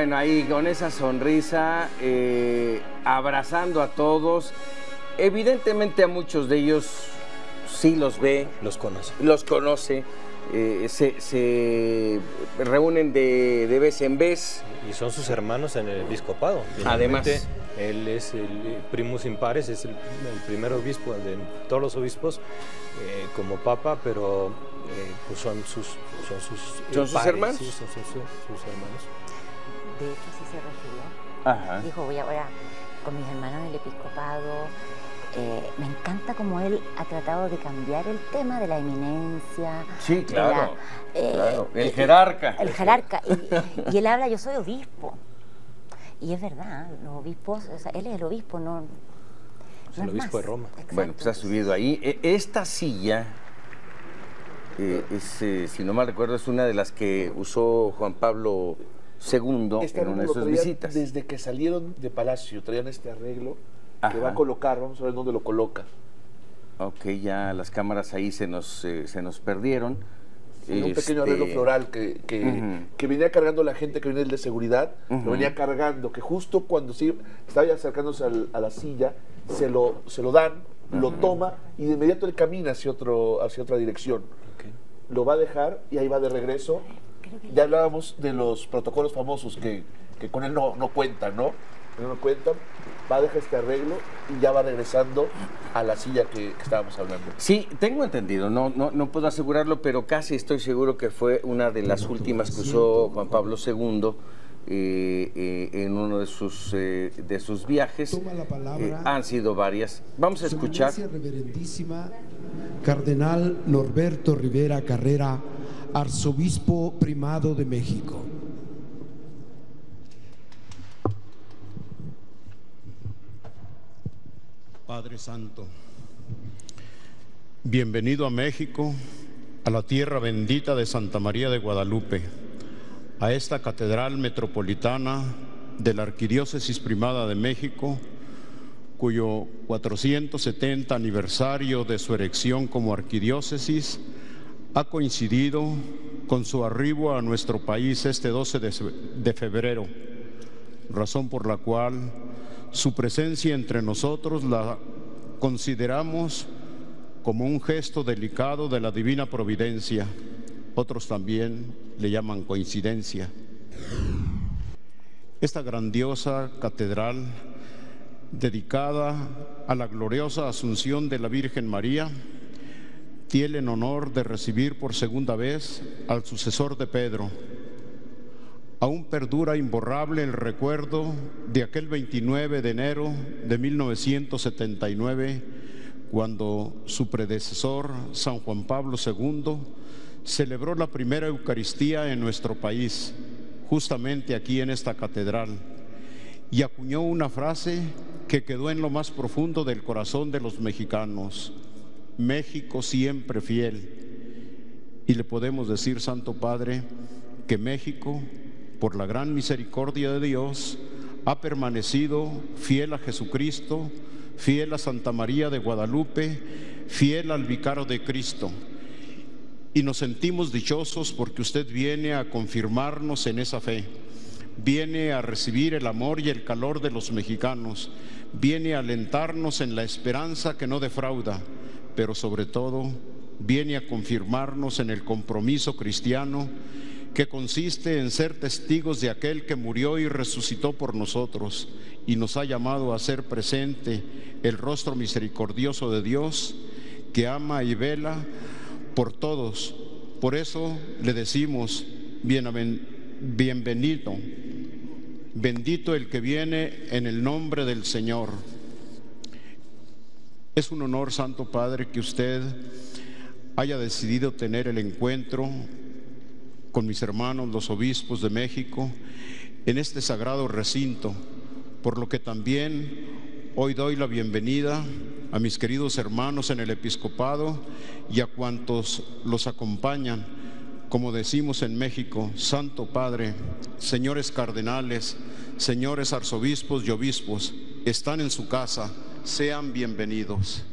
Bueno, ahí con esa sonrisa, abrazando a todos. Evidentemente a muchos de ellos sí los ve. Los conoce. Los conoce. Se reúnen de vez en vez. Y son sus hermanos en el episcopado. Además, él es el primus inpares, es el primer obispo de todos los obispos como papa, pero pues son sus pares, hermanos. Sí, son sus hermanos. De hecho, sí se refirió. Ajá. Dijo, voy ahora con mis hermanos en el episcopado. Me encanta cómo él ha tratado de cambiar el tema de la eminencia. Sí, claro. Claro. El jerarca. jerarca. Y él habla, yo soy obispo. Y es verdad, los obispos, o sea, él es el obispo, no es el obispo de Roma. Exacto. Bueno, pues ha subido ahí. Esta silla, si no mal recuerdo, es una de las que usó Juan Pablo II en una de sus visitas. Desde que salieron de Palacio, traían este arreglo. Ajá. Que va a colocar, vamos a ver dónde lo coloca. Ok, ya las cámaras ahí se nos perdieron. Un pequeño arreglo floral que venía cargando la gente que viene de seguridad, lo venía cargando, que justo cuando estaba ya acercándose a la silla, se lo dan, lo toma y de inmediato él camina hacia otra dirección. Okay. Lo va a dejar y ahí va de regreso. Ya hablábamos de los protocolos famosos que con él no cuentan, ¿no? No cuentan, va a dejar este arreglo y ya va regresando a la silla que estábamos hablando. Sí, tengo entendido, no puedo asegurarlo, pero casi estoy seguro que fue una de las últimas que usó Juan Pablo II en uno de sus viajes. Toma la palabra, han sido varias. Vamos a escuchar. Su Eminencia Reverendísima, Cardenal Norberto Rivera Carrera, Arzobispo Primado de México. Padre Santo, bienvenido a México, a la tierra bendita de Santa María de Guadalupe, a esta catedral metropolitana de la Arquidiócesis Primada de México, cuyo 470 aniversario de su erección como arquidiócesis ha coincidido con su arribo a nuestro país este 12 de febrero, razón por la cual su presencia entre nosotros la consideramos como un gesto delicado de la divina providencia. Otros también le llaman coincidencia. Esta grandiosa catedral, dedicada a la gloriosa Asunción de la Virgen María, tiene el honor de recibir por segunda vez al sucesor de Pedro. Aún perdura imborrable el recuerdo de aquel 29 de enero de 1979, cuando su predecesor, San Juan Pablo II, celebró la primera Eucaristía en nuestro país, justamente aquí en esta catedral, y acuñó una frase que quedó en lo más profundo del corazón de los mexicanos: México siempre fiel. Y le podemos decir, Santo Padre, que México, por la gran misericordia de Dios, ha permanecido fiel a Jesucristo, fiel a Santa María de Guadalupe, fiel al Vicario de Cristo. Y nos sentimos dichosos porque usted viene a confirmarnos en esa fe, viene a recibir el amor y el calor de los mexicanos, viene a alentarnos en la esperanza que no defrauda, pero sobre todo viene a confirmarnos en el compromiso cristiano que consiste en ser testigos de aquel que murió y resucitó por nosotros y nos ha llamado a ser presente el rostro misericordioso de Dios, que ama y vela por todos. Por eso le decimos: bienvenido, bendito el que viene en el nombre del Señor. Es un honor, Santo Padre, que usted haya decidido tener el encuentro con mis hermanos, los obispos de México, en este sagrado recinto, por lo que también hoy doy la bienvenida a mis queridos hermanos en el episcopado y a cuantos los acompañan. Como decimos en México: Santo Padre, señores cardenales, señores arzobispos y obispos, están en su casa, sean bienvenidos.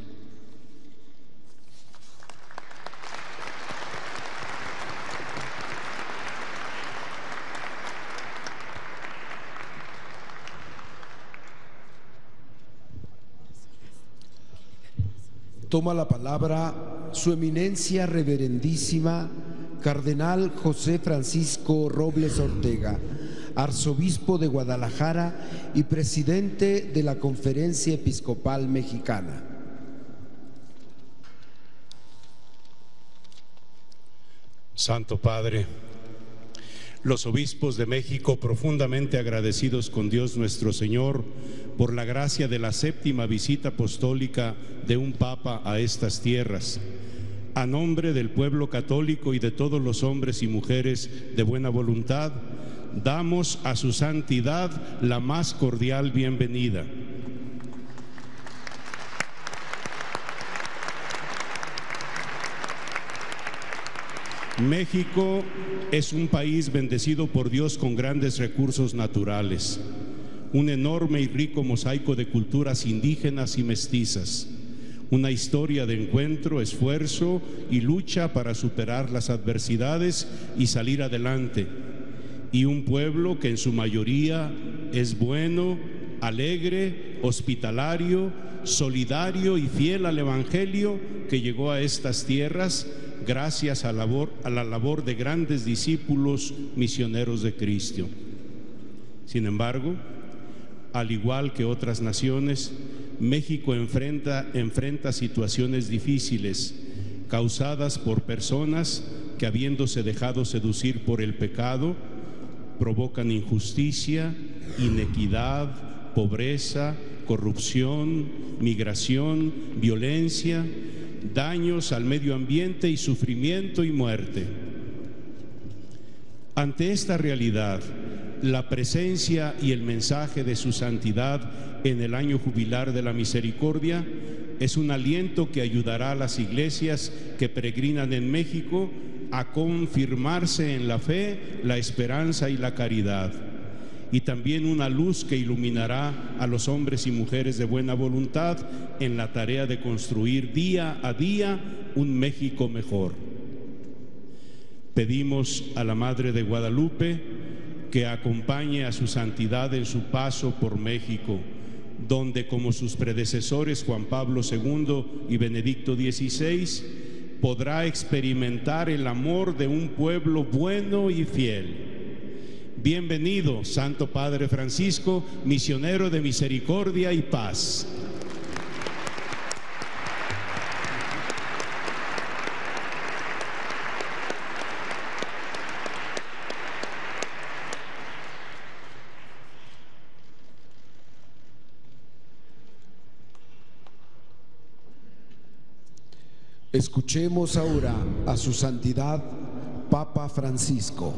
Toma la palabra Su Eminencia Reverendísima Cardenal José Francisco Robles Ortega, Arzobispo de Guadalajara y Presidente de la Conferencia Episcopal Mexicana. Santo Padre, los obispos de México, profundamente agradecidos con Dios nuestro Señor por la gracia de la 7ª visita apostólica de un Papa a estas tierras, a nombre del pueblo católico y de todos los hombres y mujeres de buena voluntad, damos a su santidad la más cordial bienvenida. México es un país bendecido por Dios con grandes recursos naturales, un enorme y rico mosaico de culturas indígenas y mestizas, una historia de encuentro, esfuerzo y lucha para superar las adversidades y salir adelante, y un pueblo que en su mayoría es bueno, alegre, hospitalario, solidario y fiel al Evangelio, que llegó a estas tierras gracias a la labor de grandes discípulos misioneros de Cristo. Sin embargo, al igual que otras naciones, México enfrenta situaciones difíciles causadas por personas que, habiéndose dejado seducir por el pecado, provocan injusticia, inequidad, pobreza, corrupción, migración, violencia, daños al medio ambiente y sufrimiento y muerte. Ante esta realidad, la presencia y el mensaje de su santidad en el año jubilar de la misericordia es un aliento que ayudará a las iglesias que peregrinan en México a confirmarse en la fe, la esperanza y la caridad, y también una luz que iluminará a los hombres y mujeres de buena voluntad en la tarea de construir día a día un México mejor. Pedimos a la Madre de Guadalupe que acompañe a su santidad en su paso por México, donde, como sus predecesores Juan Pablo II y Benedicto XVI, podrá experimentar el amor de un pueblo bueno y fiel. Bienvenido, Santo Padre Francisco, misionero de misericordia y paz. Escuchemos ahora a su santidad Papa Francisco.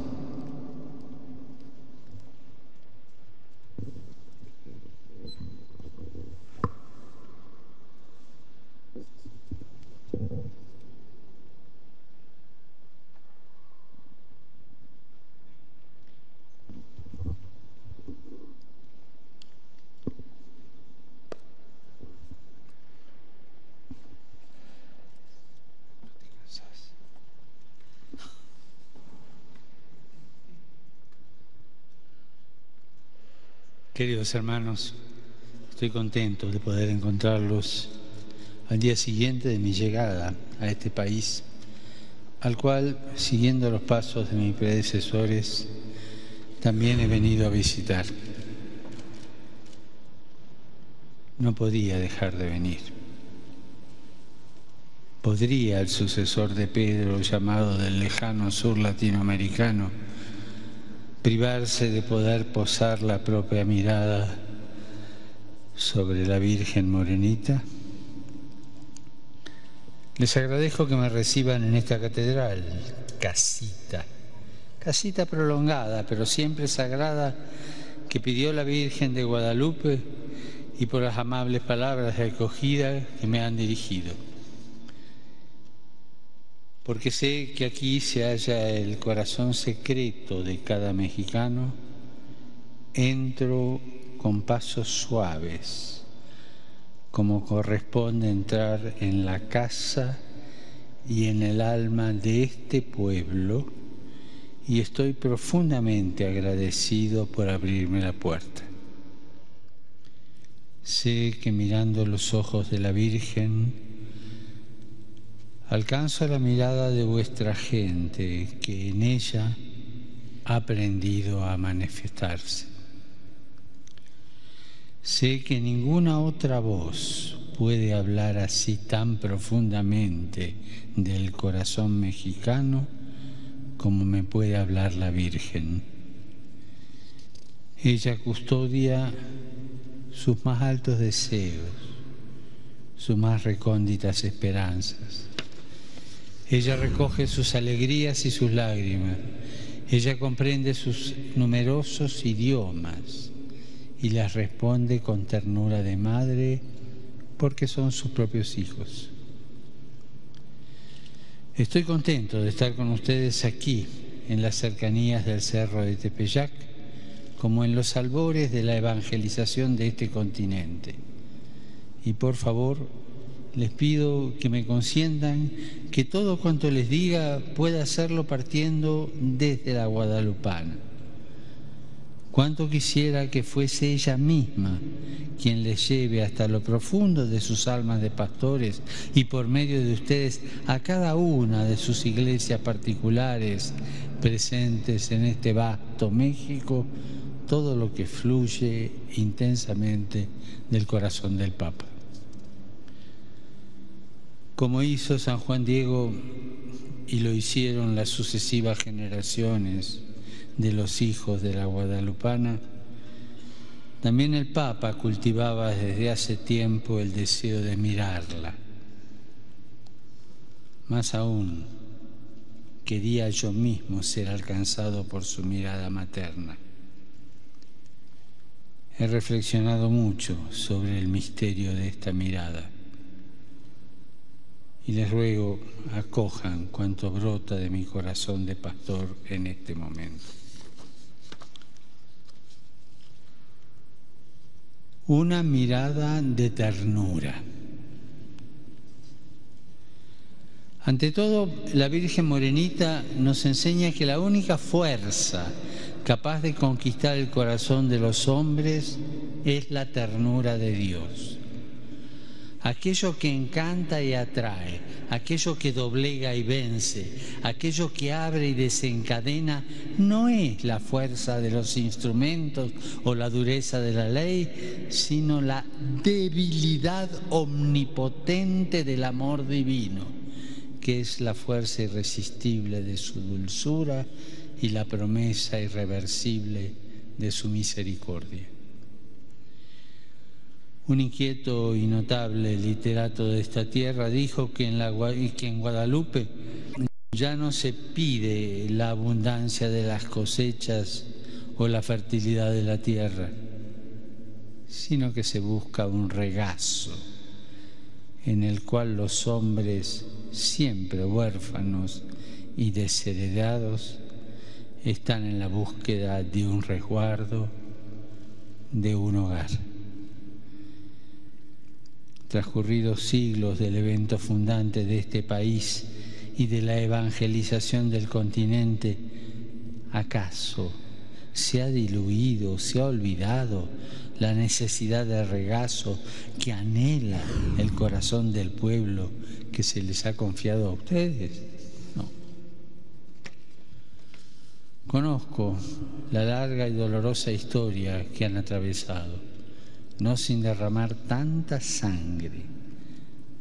Queridos hermanos, estoy contento de poder encontrarlos al día siguiente de mi llegada a este país, al cual, siguiendo los pasos de mis predecesores, también he venido a visitar. No podía dejar de venir. ¿Podría el sucesor de Pedro, llamado del lejano sur latinoamericano, privarse de poder posar la propia mirada sobre la Virgen Morenita? Les agradezco que me reciban en esta catedral, casita prolongada, pero siempre sagrada, que pidió la Virgen de Guadalupe, y por las amables palabras de acogida que me han dirigido. Porque sé que aquí se halla el corazón secreto de cada mexicano, entro con pasos suaves, como corresponde entrar en la casa y en el alma de este pueblo, y estoy profundamente agradecido por abrirme la puerta. Sé que mirando los ojos de la Virgen alcanzo la mirada de vuestra gente que en ella ha aprendido a manifestarse. Sé que ninguna otra voz puede hablar así tan profundamente del corazón mexicano como me puede hablar la Virgen. Ella custodia sus más altos deseos, sus más recónditas esperanzas. Ella recoge sus alegrías y sus lágrimas. Ella comprende sus numerosos idiomas y las responde con ternura de madre porque son sus propios hijos. Estoy contento de estar con ustedes aquí, en las cercanías del Cerro de Tepeyac, como en los albores de la evangelización de este continente. Y por favor, les pido que me consientan que todo cuanto les diga pueda hacerlo partiendo desde la guadalupana. Cuánto quisiera que fuese ella misma quien les lleve hasta lo profundo de sus almas de pastores y por medio de ustedes a cada una de sus iglesias particulares presentes en este vasto México, todo lo que fluye intensamente del corazón del Papa. Como hizo San Juan Diego y lo hicieron las sucesivas generaciones de los hijos de la guadalupana, también el Papa cultivaba desde hace tiempo el deseo de mirarla. Más aún, quería yo mismo ser alcanzado por su mirada materna. He reflexionado mucho sobre el misterio de esta mirada y les ruego acojan cuanto brota de mi corazón de pastor en este momento. Una mirada de ternura. Ante todo, la Virgen Morenita nos enseña que la única fuerza capaz de conquistar el corazón de los hombres es la ternura de Dios. Aquello que encanta y atrae, aquello que doblega y vence, aquello que abre y desencadena, no es la fuerza de los instrumentos o la dureza de la ley, sino la debilidad omnipotente del amor divino, que es la fuerza irresistible de su dulzura y la promesa irreversible de su misericordia. Un inquieto y notable literato de esta tierra dijo que en Guadalupe ya no se pide la abundancia de las cosechas o la fertilidad de la tierra, sino que se busca un regazo en el cual los hombres, siempre huérfanos y desheredados, están en la búsqueda de un resguardo, de un hogar. Transcurridos siglos del evento fundante de este país y de la evangelización del continente, ¿acaso se ha diluido, se ha olvidado la necesidad de regazo que anhela el corazón del pueblo que se les ha confiado a ustedes? No. Conozco la larga y dolorosa historia que han atravesado, no sin derramar tanta sangre,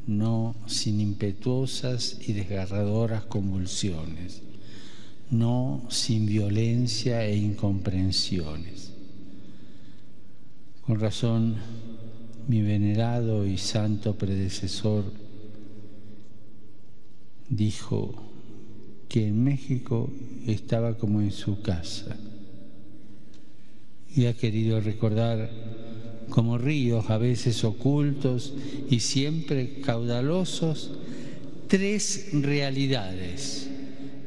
no sin impetuosas y desgarradoras convulsiones, no sin violencia e incomprensiones. Con razón, mi venerado y santo predecesor dijo que en México estaba como en su casa y ha querido recordar como ríos a veces ocultos y siempre caudalosos, tres realidades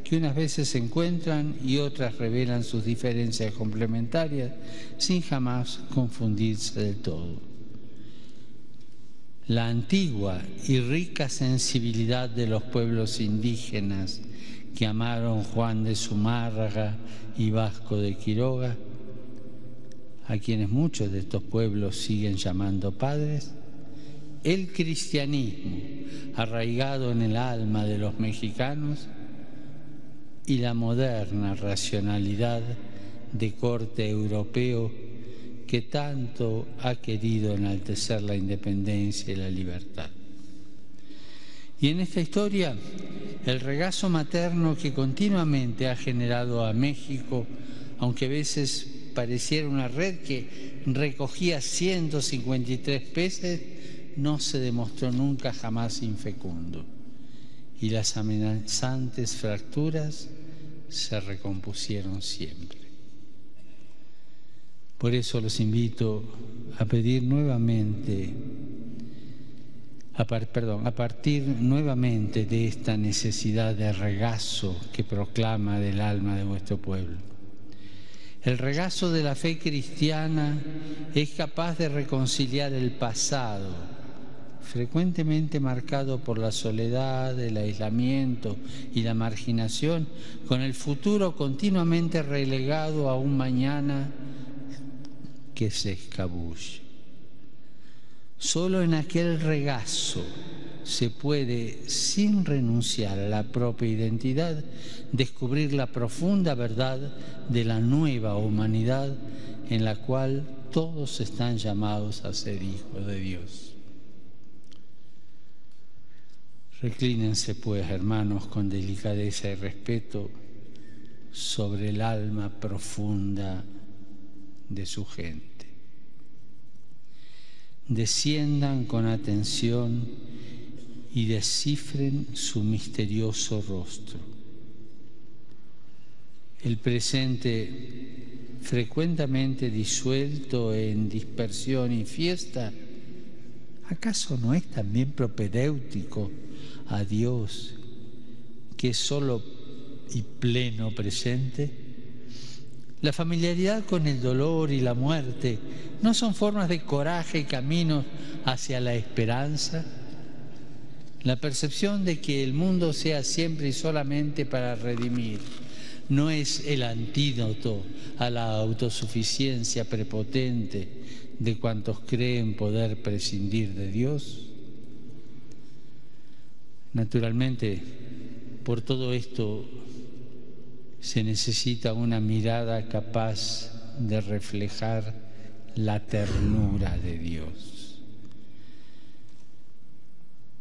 que unas veces se encuentran y otras revelan sus diferencias complementarias sin jamás confundirse del todo. La antigua y rica sensibilidad de los pueblos indígenas que amaron Juan de Zumárraga y Vasco de Quiroga, a quienes muchos de estos pueblos siguen llamando padres, el cristianismo arraigado en el alma de los mexicanos y la moderna racionalidad de corte europeo que tanto ha querido enaltecer la independencia y la libertad. Y en esta historia, el regazo materno que continuamente ha generado a México, aunque a veces pareciera una red que recogía 153 peces, no se demostró nunca jamás infecundo. Y las amenazantes fracturas se recompusieron siempre. Por eso los invito a pedir nuevamente, a partir nuevamente de esta necesidad de regazo que proclama del alma de vuestro pueblo. El regazo de la fe cristiana es capaz de reconciliar el pasado, frecuentemente marcado por la soledad, el aislamiento y la marginación, con el futuro continuamente relegado a un mañana que se escabulle. Solo en aquel regazo se puede, sin renunciar a la propia identidad, descubrir la profunda verdad de la nueva humanidad en la cual todos están llamados a ser hijos de Dios. Reclínense, pues, hermanos, con delicadeza y respeto sobre el alma profunda de su gente. Desciendan con atención y descifren su misterioso rostro. El presente, frecuentemente disuelto en dispersión y fiesta, ¿acaso no es también propedéutico a Dios, que es solo y pleno presente? La familiaridad con el dolor y la muerte no son formas de coraje y caminos hacia la esperanza. La percepción de que el mundo sea siempre y solamente para redimir no es el antídoto a la autosuficiencia prepotente de cuantos creen poder prescindir de Dios. Naturalmente, por todo esto se necesita una mirada capaz de reflejar la ternura de Dios.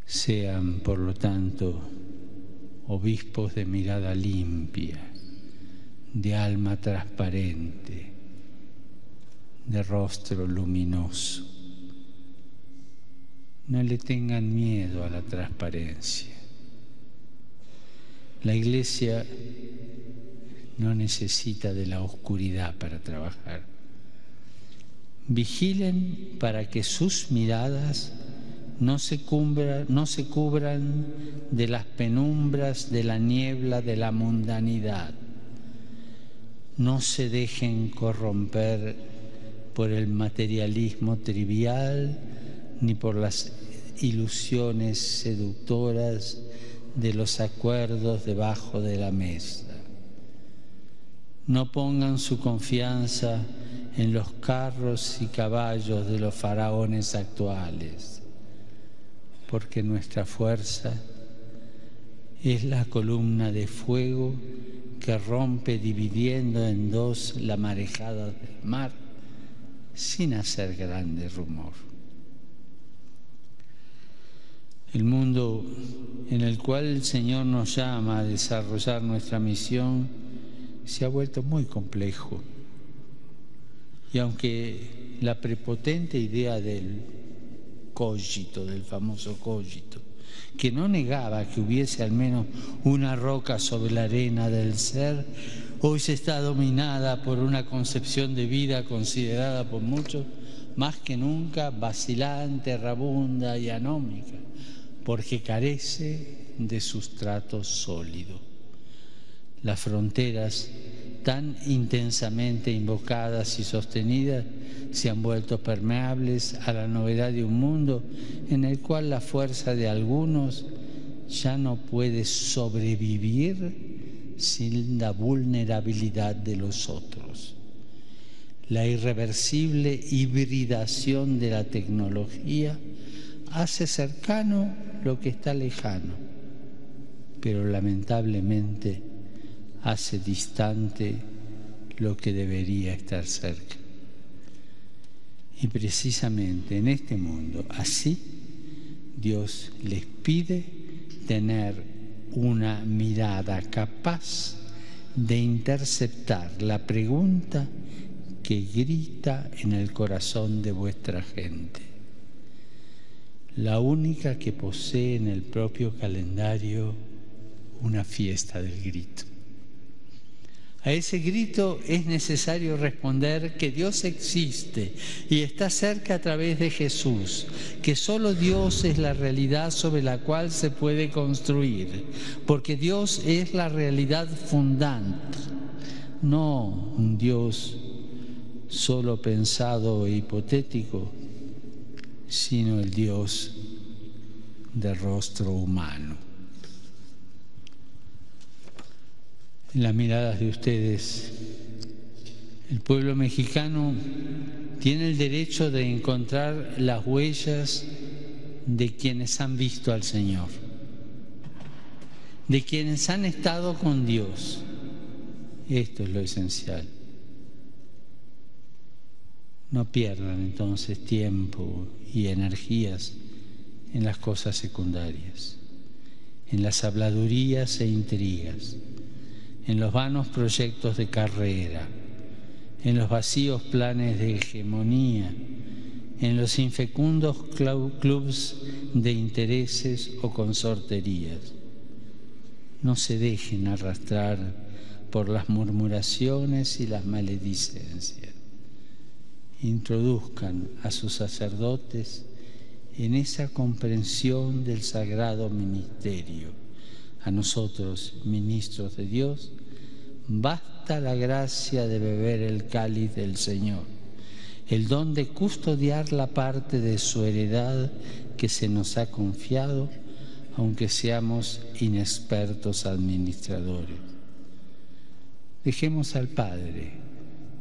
Sean, por lo tanto, obispos de mirada limpia, de alma transparente, de rostro luminoso. No le tengan miedo a la transparencia. La Iglesia no necesita de la oscuridad para trabajar. Vigilen para que sus miradas no se cubran de las penumbras de la niebla de la mundanidad. No se dejen corromper por el materialismo trivial ni por las ilusiones seductoras de los acuerdos debajo de la mesa. No pongan su confianza en los carros y caballos de los faraones actuales, porque nuestra fuerza es la columna de fuego que rompe dividiendo en dos la marejada del mar sin hacer grande rumor. El mundo en el cual el Señor nos llama a desarrollar nuestra misión se ha vuelto muy complejo. Y aunque la prepotente idea del cogito, del famoso cogito, que no negaba que hubiese al menos una roca sobre la arena del ser, hoy se está dominada por una concepción de vida considerada por muchos más que nunca vacilante, errabunda y anómica, porque carece de sustrato sólido. Las fronteras tan intensamente invocadas y sostenidas se han vuelto permeables a la novedad de un mundo en el cual la fuerza de algunos ya no puede sobrevivir sin la vulnerabilidad de los otros. La irreversible hibridación de la tecnología hace cercano lo que está lejano, pero lamentablemente hace distante lo que debería estar cerca. Y precisamente en este mundo, así, Dios les pide tener una mirada capaz de interceptar la pregunta que grita en el corazón de vuestra gente, la única que posee en el propio calendario una fiesta del grito. A ese grito es necesario responder que Dios existe y está cerca a través de Jesús, que solo Dios es la realidad sobre la cual se puede construir, porque Dios es la realidad fundante, no un Dios solo pensado e hipotético, sino el Dios de rostro humano. En las miradas de ustedes, el pueblo mexicano tiene el derecho de encontrar las huellas de quienes han visto al Señor, de quienes han estado con Dios. Esto es lo esencial. No pierdan entonces tiempo y energías en las cosas secundarias, en las habladurías e intrigas, en los vanos proyectos de carrera, en los vacíos planes de hegemonía, en los infecundos clubs de intereses o consorterías. No se dejen arrastrar por las murmuraciones y las maledicencias. Introduzcan a sus sacerdotes en esa comprensión del sagrado ministerio. A nosotros, ministros de Dios, basta la gracia de beber el cáliz del Señor, el don de custodiar la parte de su heredad que se nos ha confiado, aunque seamos inexpertos administradores. Dejemos al Padre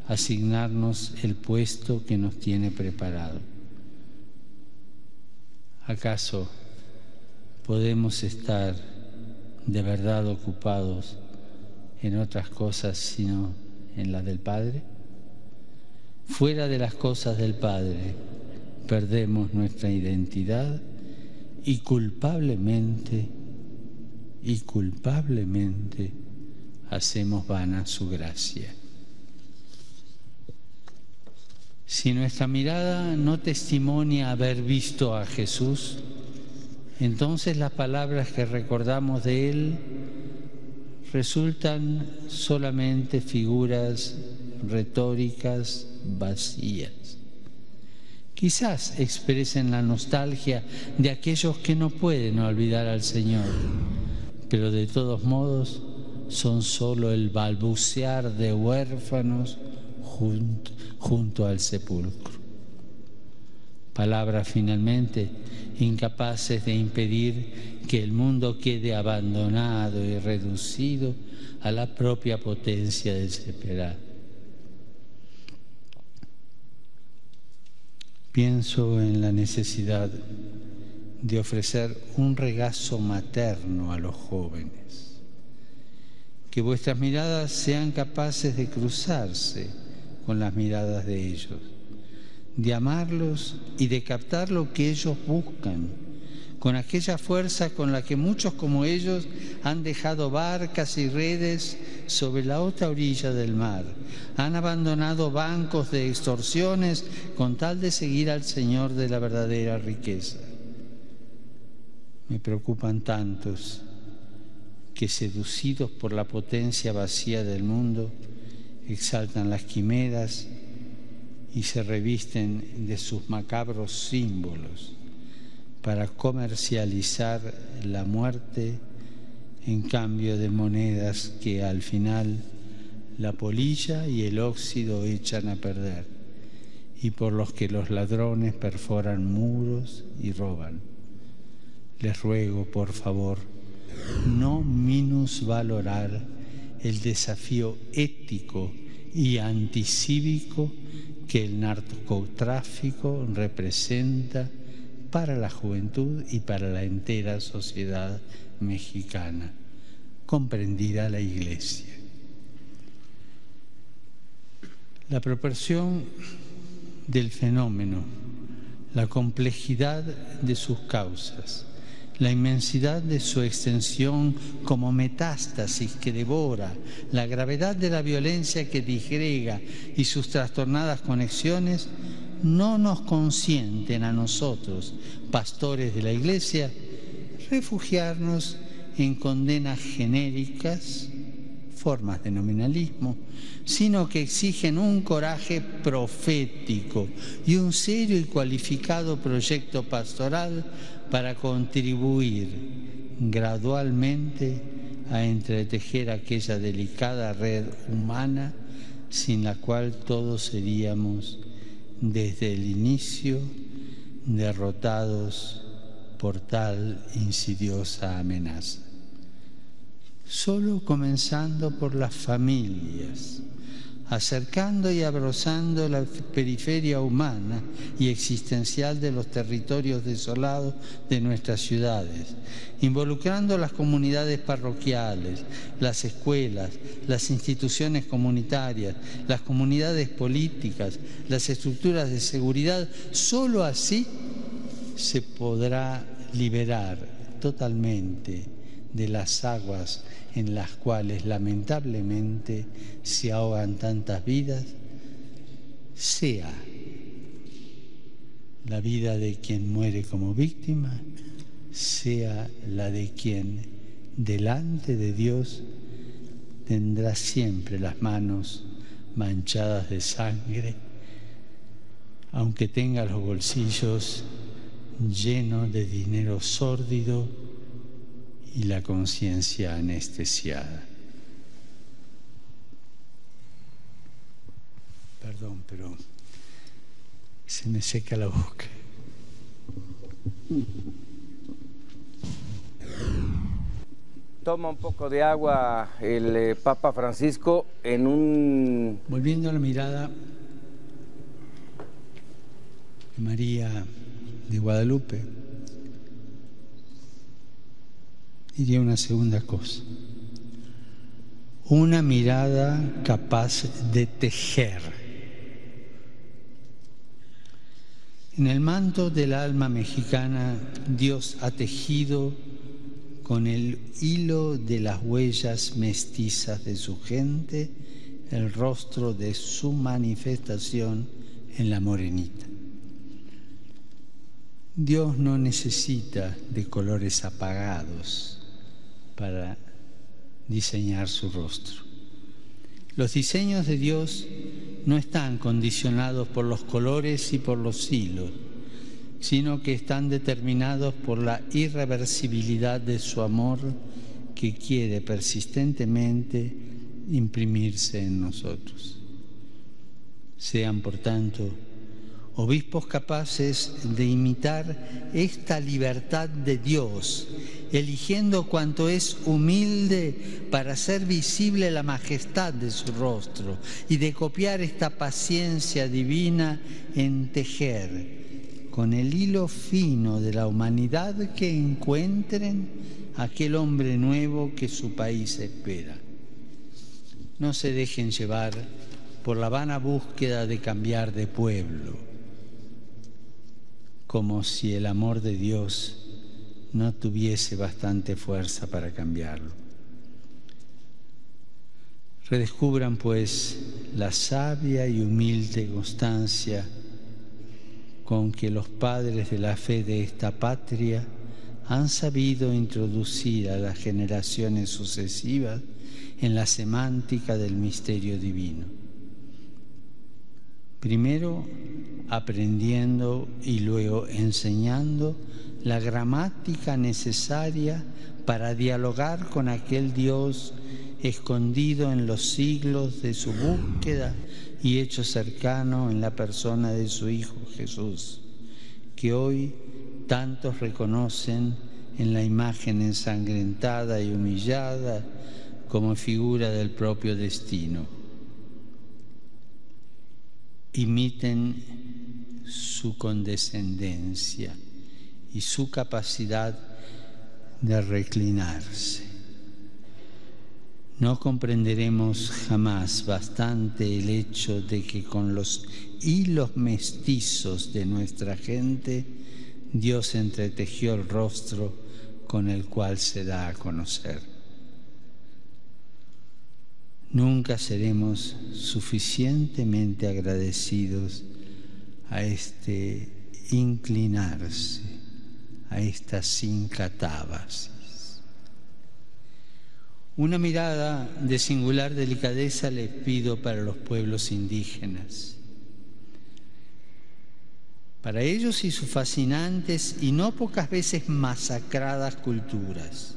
asignarnos el puesto que nos tiene preparado. ¿Acaso podemos estar de verdad ocupados en otras cosas sino en las del Padre? Fuera de las cosas del Padre perdemos nuestra identidad y culpablemente hacemos vana su gracia. Si nuestra mirada no testimonia haber visto a Jesús, entonces las palabras que recordamos de Él resultan solamente figuras retóricas vacías. Quizás expresen la nostalgia de aquellos que no pueden olvidar al Señor, pero de todos modos son solo el balbucear de huérfanos junto al sepulcro. Palabras finalmente incapaces de impedir que el mundo quede abandonado y reducido a la propia potencia desesperada. Pienso en la necesidad de ofrecer un regazo materno a los jóvenes, que vuestras miradas sean capaces de cruzarse con las miradas de ellos, de amarlos y de captar lo que ellos buscan, con aquella fuerza con la que muchos como ellos han dejado barcas y redes sobre la otra orilla del mar, han abandonado bancos de extorsiones con tal de seguir al Señor de la verdadera riqueza. Me preocupan tantos que, seducidos por la potencia vacía del mundo, exaltan las quimeras y se revisten de sus macabros símbolos para comercializar la muerte en cambio de monedas que al final la polilla y el óxido echan a perder y por los que los ladrones perforan muros y roban. Les ruego, por favor, no minusvalorar el desafío ético y anticívico que el narcotráfico representa para la juventud y para la entera sociedad mexicana, comprendida la Iglesia. La proporción del fenómeno, la complejidad de sus causas, la inmensidad de su extensión como metástasis que devora, la gravedad de la violencia que disgrega y sus trastornadas conexiones no nos consienten a nosotros, pastores de la Iglesia, refugiarnos en condenas genéricas, formas de nominalismo, sino que exigen un coraje profético y un serio y cualificado proyecto pastoral para contribuir gradualmente a entretejer aquella delicada red humana sin la cual todos seríamos desde el inicio derrotados por tal insidiosa amenaza. Solo comenzando por las familias, acercando y abrazando la periferia humana y existencial de los territorios desolados de nuestras ciudades, involucrando las comunidades parroquiales, las escuelas, las instituciones comunitarias, las comunidades políticas, las estructuras de seguridad. Solo así se podrá liberar totalmente de las aguas en las cuales lamentablemente se ahogan tantas vidas, sea la vida de quien muere como víctima, sea la de quien delante de Dios tendrá siempre las manos manchadas de sangre, aunque tenga los bolsillos llenos de dinero sórdido y la conciencia anestesiada. Perdón, pero se me seca la boca. Toma un poco de agua el Papa Francisco en un... Volviendo a la mirada de María de Guadalupe, diría una segunda cosa. Una mirada capaz de tejer. En el manto del alma mexicana, Dios ha tejido con el hilo de las huellas mestizas de su gente el rostro de su manifestación en la morenita. Dios no necesita de colores apagados para diseñar su rostro. Los diseños de Dios no están condicionados por los colores y por los hilos, sino que están determinados por la irreversibilidad de su amor que quiere persistentemente imprimirse en nosotros. Sean, por tanto, obispos capaces de imitar esta libertad de Dios, eligiendo cuanto es humilde para hacer visible la majestad de su rostro y de copiar esta paciencia divina en tejer con el hilo fino de la humanidad que encuentren aquel hombre nuevo que su país espera. No se dejen llevar por la vana búsqueda de cambiar de pueblo, como si el amor de Dios no tuviese bastante fuerza para cambiarlo. Redescubran, pues, la sabia y humilde constancia con que los padres de la fe de esta patria han sabido introducir a las generaciones sucesivas en la semántica del misterio divino. Primero aprendiendo y luego enseñando la gramática necesaria para dialogar con aquel Dios escondido en los siglos de su búsqueda y hecho cercano en la persona de su Hijo Jesús, que hoy tantos reconocen en la imagen ensangrentada y humillada como figura del propio destino. Imiten su condescendencia y su capacidad de reclinarse. No comprenderemos jamás bastante el hecho de que con los hilos mestizos de nuestra gente, Dios entretejió el rostro con el cual se da a conocer. Nunca seremos suficientemente agradecidos a este inclinarse, a esta sincatabasis. Una mirada de singular delicadeza les pido para los pueblos indígenas. Para ellos y sus fascinantes y no pocas veces masacradas culturas,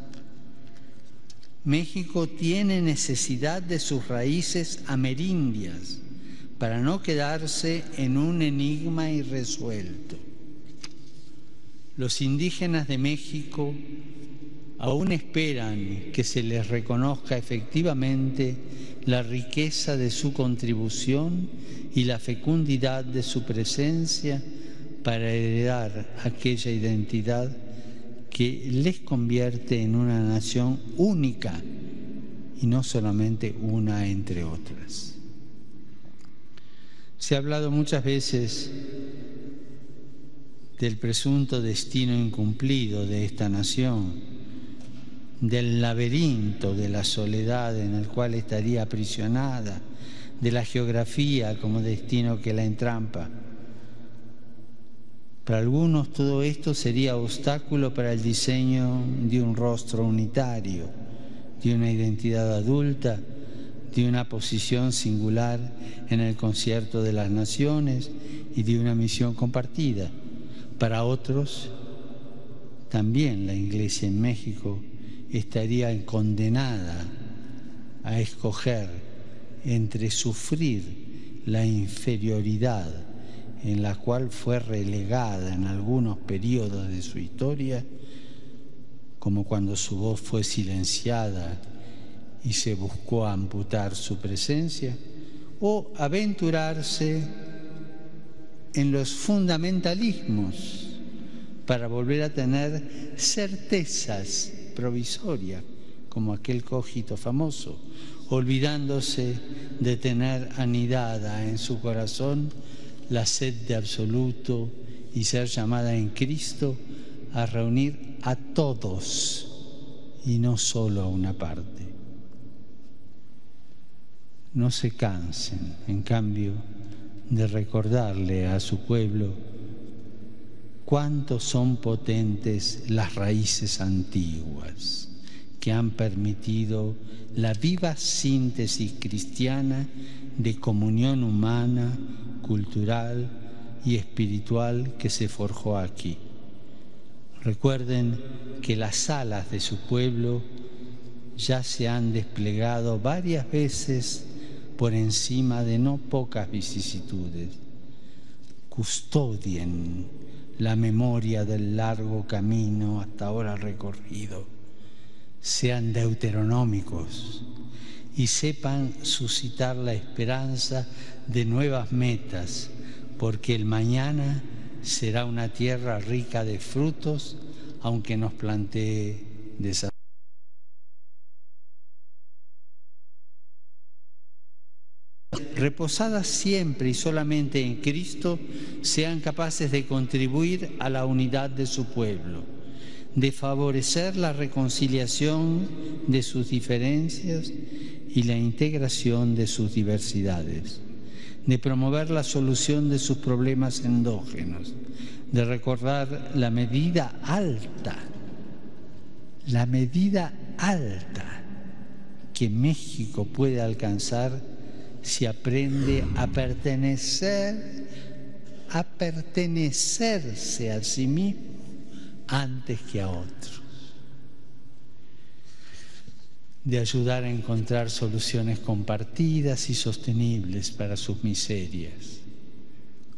México tiene necesidad de sus raíces amerindias para no quedarse en un enigma irresuelto. Los indígenas de México aún esperan que se les reconozca efectivamente la riqueza de su contribución y la fecundidad de su presencia para heredar aquella identidad que les convierte en una nación única y no solamente una entre otras. Se ha hablado muchas veces del presunto destino incumplido de esta nación, del laberinto de la soledad en el cual estaría aprisionada, de la geografía como destino que la entrampa. Para algunos todo esto sería obstáculo para el diseño de un rostro unitario, de una identidad adulta, de una posición singular en el concierto de las naciones y de una misión compartida. Para otros, también la Iglesia en México estaría condenada a escoger entre sufrir la inferioridad en la cual fue relegada en algunos periodos de su historia, como cuando su voz fue silenciada y se buscó amputar su presencia, o aventurarse en los fundamentalismos para volver a tener certezas provisorias, como aquel cogito famoso, olvidándose de tener anidada en su corazón la sed de absoluto y ser llamada en Cristo a reunir a todos y no solo a una parte. No se cansen, en cambio, de recordarle a su pueblo cuánto son potentes las raíces antiguas que han permitido la viva síntesis cristiana de comunión humana, cultural y espiritual que se forjó aquí. Recuerden que las alas de su pueblo ya se han desplegado varias veces por encima de no pocas vicisitudes. Custodien la memoria del largo camino hasta ahora recorrido. Sean deuteronómicos y sepan suscitar la esperanza de nuevas metas, porque el mañana será una tierra rica de frutos, aunque nos plantee desafíos. Reposadas siempre y solamente en Cristo, sean capaces de contribuir a la unidad de su pueblo, de favorecer la reconciliación de sus diferencias y la integración de sus diversidades, de promover la solución de sus problemas endógenos, de recordar la medida alta que México puede alcanzar si aprende a pertenecerse a sí mismo antes que a otros, de ayudar a encontrar soluciones compartidas y sostenibles para sus miserias,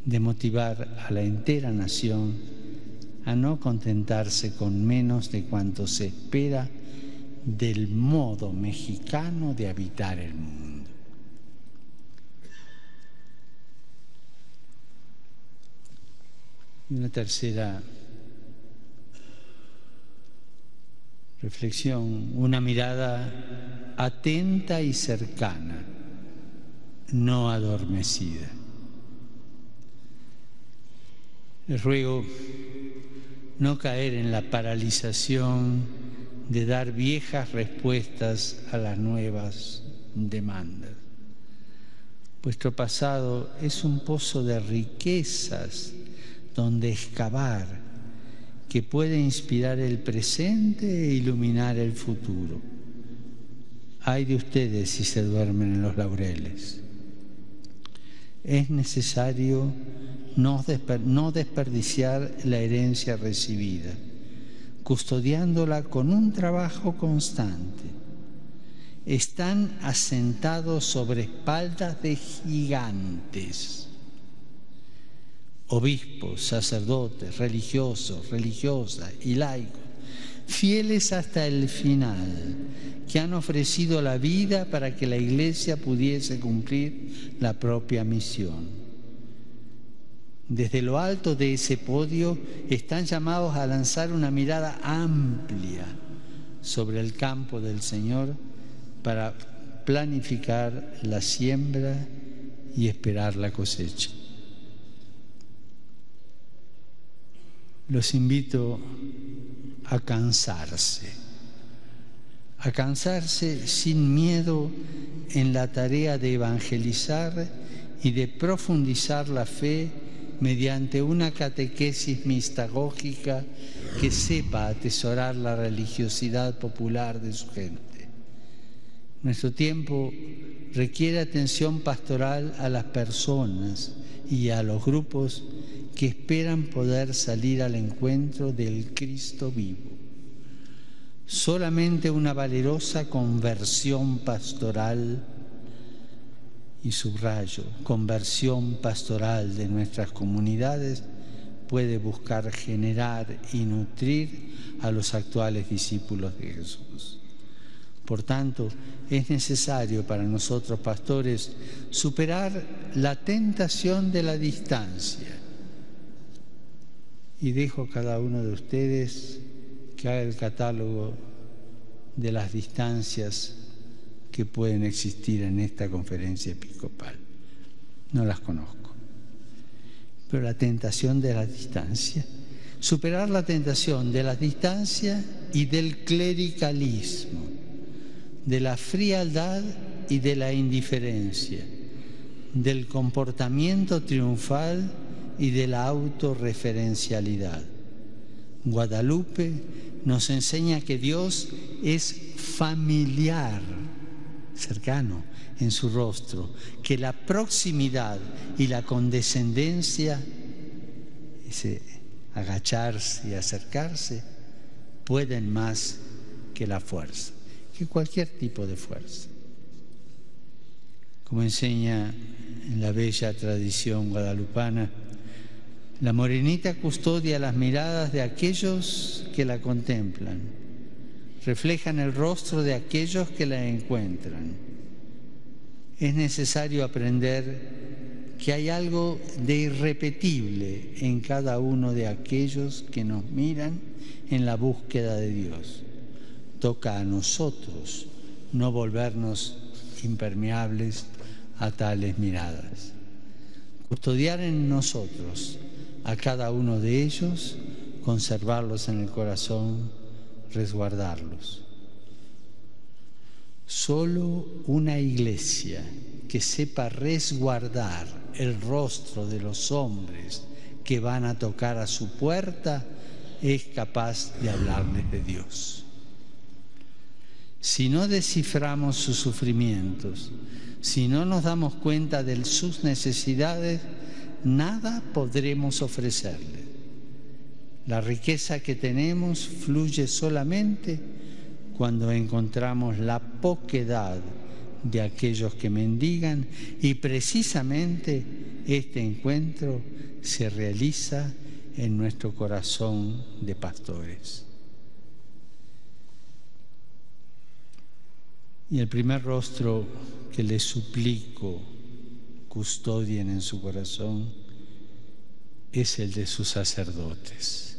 de motivar a la entera nación a no contentarse con menos de cuanto se espera del modo mexicano de habitar el mundo. Y una tercera Reflexión, una mirada atenta y cercana, no adormecida. Les ruego no caer en la paralización de dar viejas respuestas a las nuevas demandas. Vuestro pasado es un pozo de riquezas donde excavar, que puede inspirar el presente e iluminar el futuro. Ay de ustedes si se duermen en los laureles. Es necesario no desperdiciar la herencia recibida, custodiándola con un trabajo constante. Están asentados sobre espaldas de gigantes, obispos, sacerdotes, religiosos, religiosas y laicos, fieles hasta el final, que han ofrecido la vida para que la Iglesia pudiese cumplir la propia misión. Desde lo alto de ese podio están llamados a lanzar una mirada amplia sobre el campo del Señor para planificar la siembra y esperar la cosecha. Los invito a cansarse sin miedo en la tarea de evangelizar y de profundizar la fe mediante una catequesis mistagógica que sepa atesorar la religiosidad popular de su gente. Nuestro tiempo requiere atención pastoral a las personas y a los grupos que esperan poder salir al encuentro del Cristo vivo. Solamente una valerosa conversión pastoral, y subrayo, conversión pastoral de nuestras comunidades, puede buscar generar y nutrir a los actuales discípulos de Jesús. Por tanto, es necesario para nosotros, pastores, superar la tentación de la distancia. Y dejo a cada uno de ustedes que haga el catálogo de las distancias que pueden existir en esta conferencia episcopal. No las conozco. Pero la tentación de la distancia, superar la tentación de la distancia y del clericalismo, de la frialdad y de la indiferencia, del comportamiento triunfal y de la autorreferencialidad. Guadalupe nos enseña que Dios es familiar, cercano en su rostro, que la proximidad y la condescendencia, ese agacharse y acercarse, pueden más que la fuerza, que cualquier tipo de fuerza. Como enseña en la bella tradición guadalupana, la morenita custodia las miradas de aquellos que la contemplan, reflejan el rostro de aquellos que la encuentran. Es necesario aprender que hay algo de irrepetible en cada uno de aquellos que nos miran en la búsqueda de Dios. Toca a nosotros no volvernos impermeables a tales miradas. Custodiar en nosotros a cada uno de ellos, conservarlos en el corazón, resguardarlos. Solo una iglesia que sepa resguardar el rostro de los hombres que van a tocar a su puerta es capaz de hablarles de Dios. Si no desciframos sus sufrimientos, si no nos damos cuenta de sus necesidades, nada podremos ofrecerle. La riqueza que tenemos fluye solamente cuando encontramos la poquedad de aquellos que mendigan, y precisamente este encuentro se realiza en nuestro corazón de pastores. Y el primer rostro que les suplico custodien en su corazón es el de sus sacerdotes.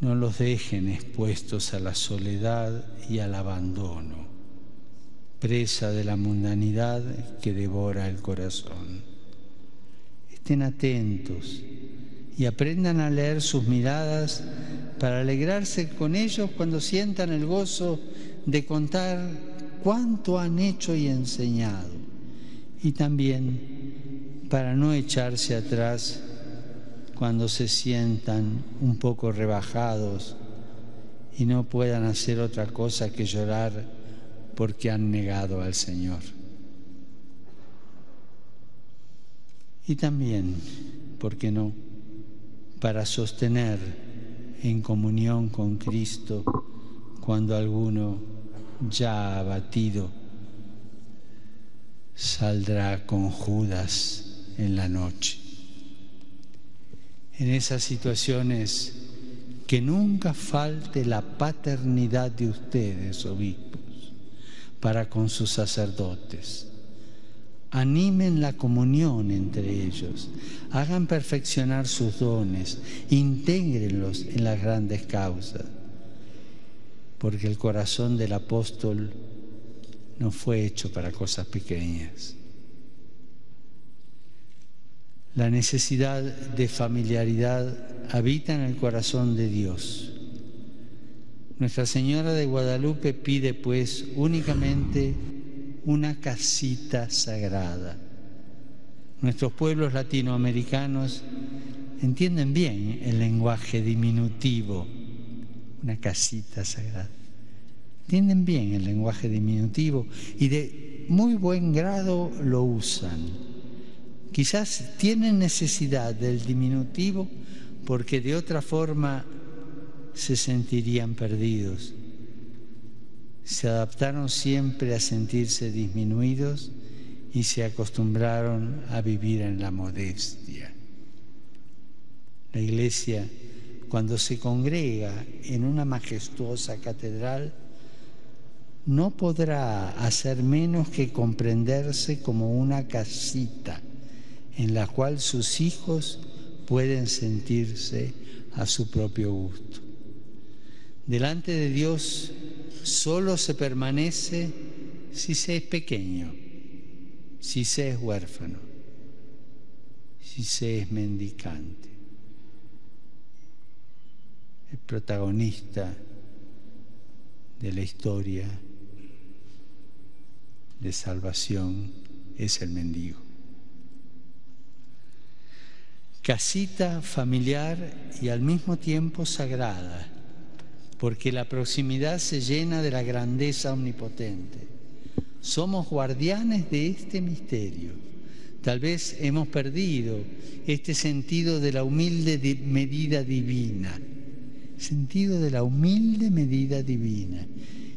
no los dejen expuestos a la soledad y al abandono, presa de la mundanidad que devora el corazón. Estén atentos y aprendan a leer sus miradas para alegrarse con ellos cuando sientan el gozo de contar cuánto han hecho y enseñado, y también para no echarse atrás cuando se sientan un poco rebajados y no puedan hacer otra cosa que llorar porque han negado al Señor. Y también, ¿por qué no?, para sostener en comunión con Cristo cuando alguno ya abatido saldrá con Judas en la noche. En esas situaciones, que nunca falte la paternidad de ustedes, obispos, para con sus sacerdotes. Animen la comunión entre ellos, hagan perfeccionar sus dones, intégrenlos en las grandes causas, porque el corazón del apóstol no fue hecho para cosas pequeñas. La necesidad de familiaridad habita en el corazón de Dios. Nuestra Señora de Guadalupe pide, pues, únicamente una casita sagrada. Nuestros pueblos latinoamericanos entienden bien el lenguaje diminutivo, una casita sagrada. Entienden bien el lenguaje diminutivo y de muy buen grado lo usan. Quizás tienen necesidad del diminutivo porque de otra forma se sentirían perdidos. Se adaptaron siempre a sentirse disminuidos y se acostumbraron a vivir en la modestia. La Iglesia, cuando se congrega en una majestuosa catedral, no podrá hacer menos que comprenderse como una casita en la cual sus hijos pueden sentirse a su propio gusto. Delante de Dios solo se permanece si se es pequeño, si se es huérfano, si se es mendicante. El protagonista de la historia de salvación es el mendigo. Casita familiar y al mismo tiempo sagrada, porque la proximidad se llena de la grandeza omnipotente. Somos guardianes de este misterio. Tal vez hemos perdido este sentido de la humilde medida divina,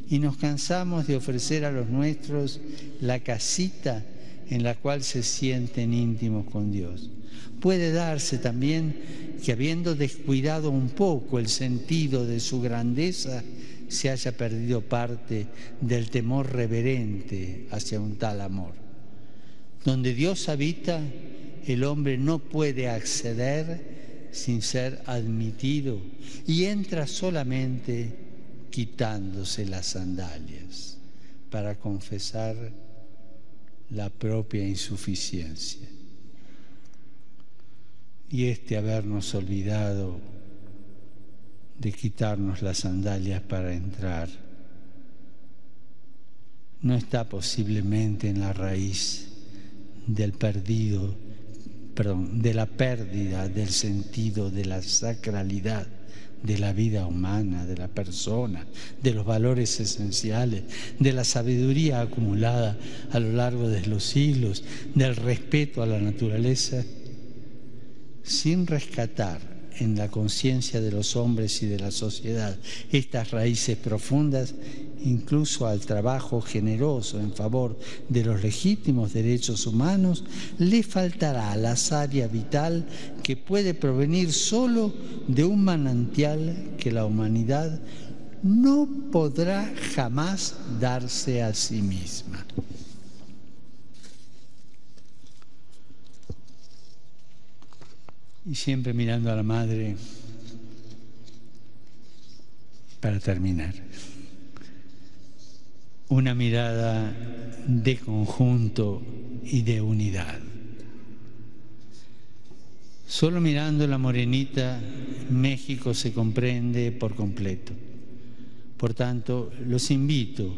y nos cansamos de ofrecer a los nuestros la casita en la cual se sienten íntimos con Dios. Puede darse también que, habiendo descuidado un poco el sentido de su grandeza, se haya perdido parte del temor reverente hacia un tal amor. Donde Dios habita, el hombre no puede acceder sin ser admitido y entra solamente quitándose las sandalias para confesar la propia insuficiencia. Y habernos olvidado de quitarnos las sandalias para entrar no está posiblemente en la raíz de la pérdida del sentido de la sacralidad de la vida humana, de la persona, de los valores esenciales, de la sabiduría acumulada a lo largo de los siglos, del respeto a la naturaleza. Sin rescatar en la conciencia de los hombres y de la sociedad estas raíces profundas, incluso al trabajo generoso en favor de los legítimos derechos humanos, le faltará la savia vital que puede provenir solo de un manantial que la humanidad no podrá jamás darse a sí misma. Y siempre mirando a la Madre, para terminar, una mirada de conjunto y de unidad. Solo mirando la morenita, México se comprende por completo. Por tanto, los invito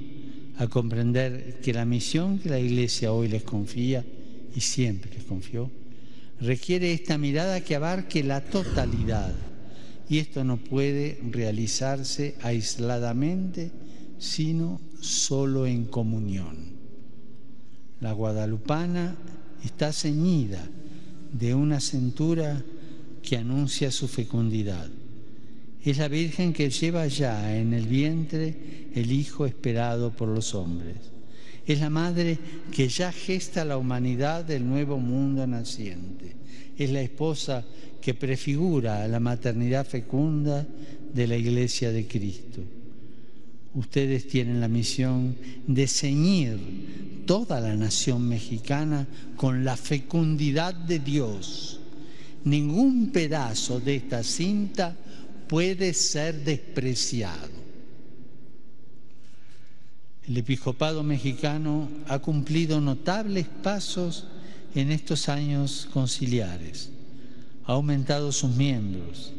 a comprender que la misión que la Iglesia hoy les confía, y siempre les confió, requiere esta mirada que abarque la totalidad. Y esto no puede realizarse aisladamente, sino solo en comunión. La guadalupana está ceñida de una cintura que anuncia su fecundidad. Es la Virgen que lleva ya en el vientre el Hijo esperado por los hombres. Es la Madre que ya gesta la humanidad del nuevo mundo naciente. Es la esposa que prefigura la maternidad fecunda de la Iglesia de Cristo. Ustedes tienen la misión de ceñir toda la nación mexicana con la fecundidad de Dios. Ningún pedazo de esta cinta puede ser despreciado. El episcopado mexicano ha cumplido notables pasos en estos años conciliares. Ha aumentado sus miembros.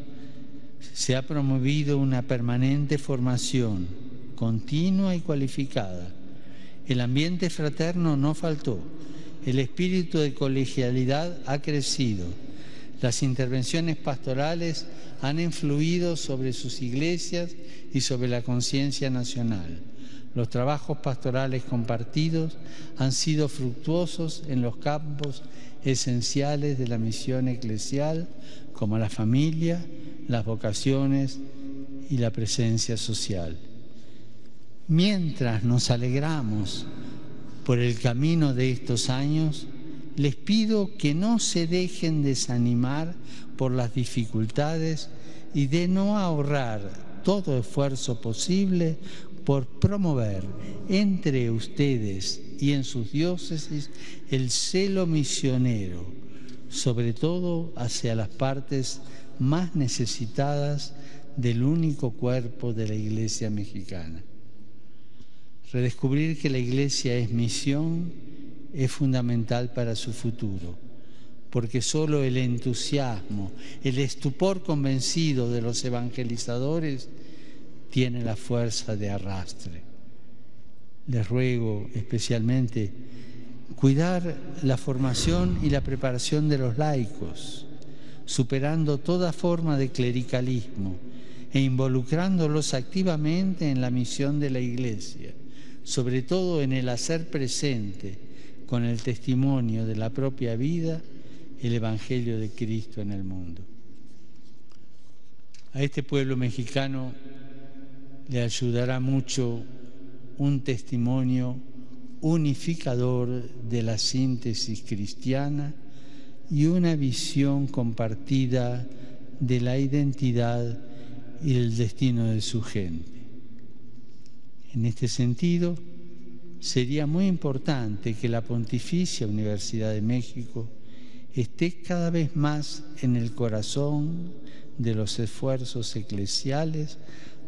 Se ha promovido una permanente formación continua y cualificada. El ambiente fraterno no faltó. El espíritu de colegialidad ha crecido. Las intervenciones pastorales han influido sobre sus iglesias y sobre la conciencia nacional. Los trabajos pastorales compartidos han sido fructuosos en los campos esenciales de la misión eclesial, como la familia, las vocaciones y la presencia social. Mientras nos alegramos por el camino de estos años, les pido que no se dejen desanimar por las dificultades y de no ahorrar todo esfuerzo posible por promover entre ustedes y en sus diócesis el celo misionero, sobre todo hacia las partes más necesitadas del único cuerpo de la Iglesia mexicana. Redescubrir que la Iglesia es misión es fundamental para su futuro, porque solo el entusiasmo, el estupor convencido de los evangelizadores tiene la fuerza de arrastre. Les ruego especialmente cuidar la formación y la preparación de los laicos, superando toda forma de clericalismo e involucrándolos activamente en la misión de la Iglesia, sobre todo en el hacer presente con el testimonio de la propia vida el Evangelio de Cristo en el mundo. A este pueblo mexicano le ayudará mucho un testimonio unificador de la síntesis cristiana y una visión compartida de la identidad y el destino de su gente. En este sentido, sería muy importante que la Pontificia Universidad de México esté cada vez más en el corazón de los esfuerzos eclesiales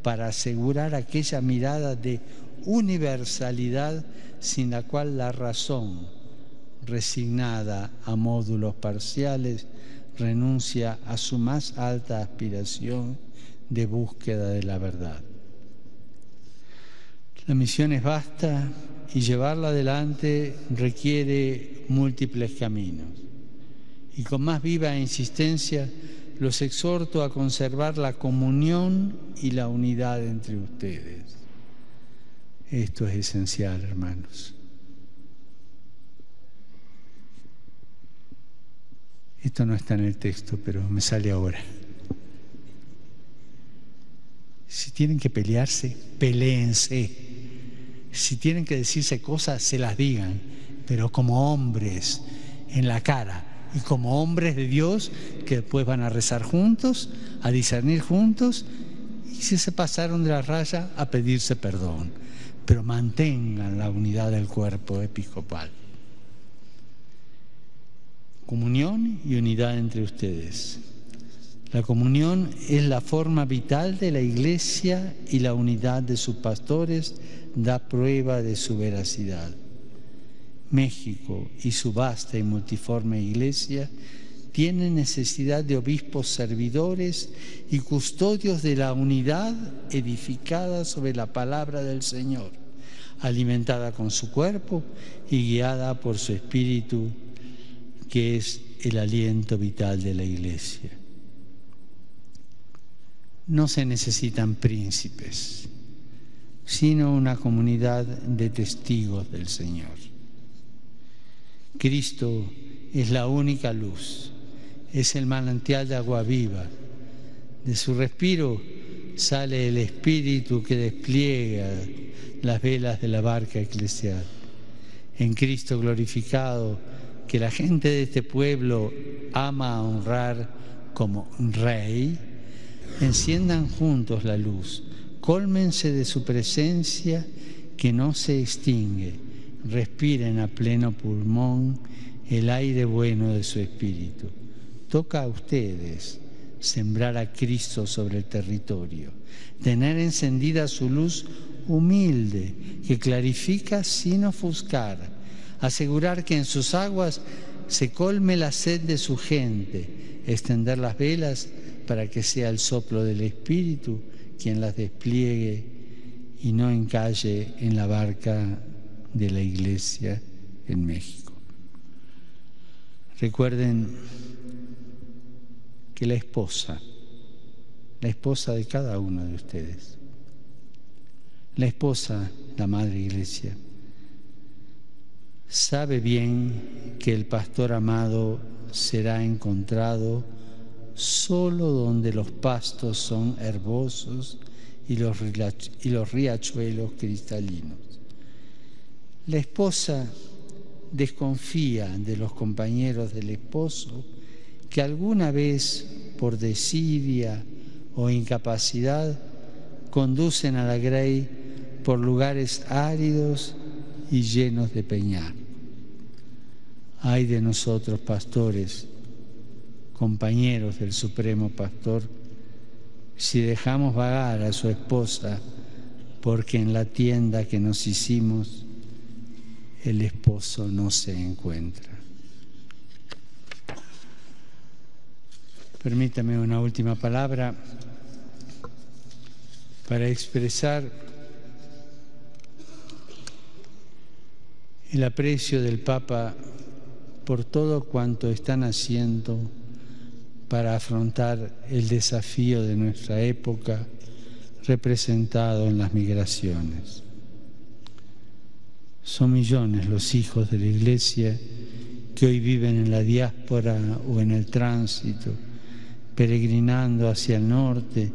para asegurar aquella mirada de universalidad sin la cual la razón, resignada a módulos parciales, renuncia a su más alta aspiración de búsqueda de la verdad. La misión es vasta y llevarla adelante requiere múltiples caminos. Y con más viva insistencia los exhorto a conservar la comunión y la unidad entre ustedes. Esto es esencial, hermanos. Esto no está en el texto, pero me sale ahora. Si tienen que pelearse, peléense. Si tienen que decirse cosas, se las digan, pero como hombres, en la cara, y como hombres de Dios, que después van a rezar juntos, a discernir juntos, y si se pasaron de la raya, a pedirse perdón. Pero mantengan la unidad del cuerpo episcopal. Comunión y unidad entre ustedes. La comunión es la forma vital de la Iglesia y la unidad de sus pastores da prueba de su veracidad. México y su vasta y multiforme Iglesia tienen necesidad de obispos servidores y custodios de la unidad edificada sobre la palabra del Señor, alimentada con su cuerpo y guiada por su espíritu, que es el aliento vital de la Iglesia. No se necesitan príncipes, sino una comunidad de testigos del Señor. Cristo es la única luz, es el manantial de agua viva. De su respiro sale el espíritu que despliega las velas de la barca eclesial. En Cristo glorificado, que la gente de este pueblo ama a honrar como Rey, enciendan juntos la luz, cólmense de su presencia que no se extingue, respiren a pleno pulmón el aire bueno de su espíritu. Toca a ustedes sembrar a Cristo sobre el territorio, tener encendida su luz humilde que clarifica sin ofuscar, asegurar que en sus aguas se colme la sed de su gente, extender las velas para que sea el soplo del Espíritu quien las despliegue y no encalle en la barca de la Iglesia en México. Recuerden que la esposa de cada uno de ustedes, la esposa, la Madre Iglesia, sabe bien que el pastor amado será encontrado solo donde los pastos son herbosos y los riachuelos cristalinos. La esposa desconfía de los compañeros del esposo que alguna vez, por desidia o incapacidad, conducen a la grey por lugares áridos y llenos de peñascos. Ay de nosotros, pastores, compañeros del Supremo Pastor, si dejamos vagar a su esposa porque en la tienda que nos hicimos el esposo no se encuentra. Permítame una última palabra para expresar el aprecio del Papa por todo cuanto están haciendo para afrontar el desafío de nuestra época representado en las migraciones. Son millones los hijos de la Iglesia que hoy viven en la diáspora o en el tránsito, peregrinando hacia el norte